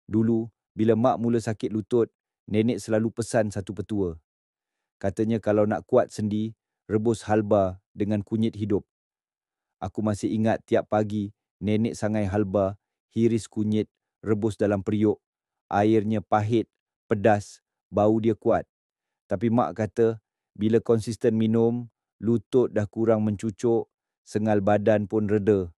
Dulu, bila mak mula sakit lutut, nenek selalu pesan satu petua. Katanya kalau nak kuat sendi, rebus halba dengan kunyit hidup. Aku masih ingat tiap pagi, nenek sangai halba, hiris kunyit, rebus dalam periuk. Airnya pahit, pedas, bau dia kuat. Tapi mak kata, bila konsisten minum, lutut dah kurang mencucuk, sengal badan pun reda.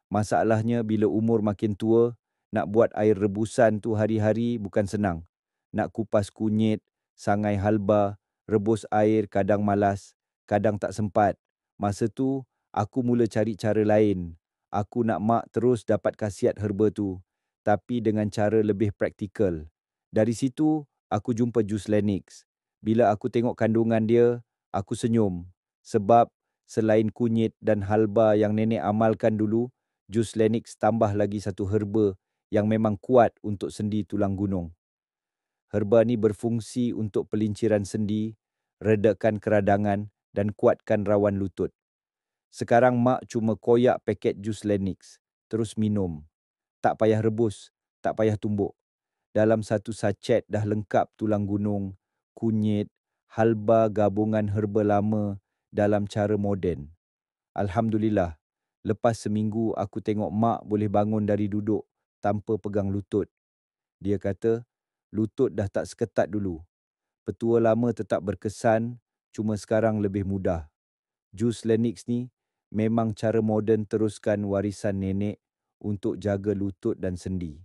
Masalahnya bila umur makin tua, nak buat air rebusan tu hari-hari bukan senang. Nak kupas kunyit, sangai halba, rebus air kadang malas, kadang tak sempat. Masa tu, aku mula cari cara lain. Aku nak mak terus dapat khasiat herba tu, tapi dengan cara lebih praktikal. Dari situ, aku jumpa jus Lenix. Bila aku tengok kandungan dia, aku senyum. Sebab selain kunyit dan halba yang nenek amalkan dulu, jus Lenix tambah lagi satu herba yang memang kuat untuk sendi tulang gunung. Herba ni berfungsi untuk pelinciran sendi, redakan keradangan dan kuatkan rawan lutut. Sekarang mak cuma koyak paket jus Lenix, terus minum. Tak payah rebus, tak payah tumbuk. Dalam satu sachet dah lengkap tulang gunung, kunyit, halba gabungan herba lama dalam cara moden. Alhamdulillah, lepas seminggu aku tengok mak boleh bangun dari duduk tanpa pegang lutut. Dia kata, lutut dah tak seketat dulu. Petua lama tetap berkesan, cuma sekarang lebih mudah. Jus Lenix ni memang cara moden teruskan warisan nenek untuk jaga lutut dan sendi.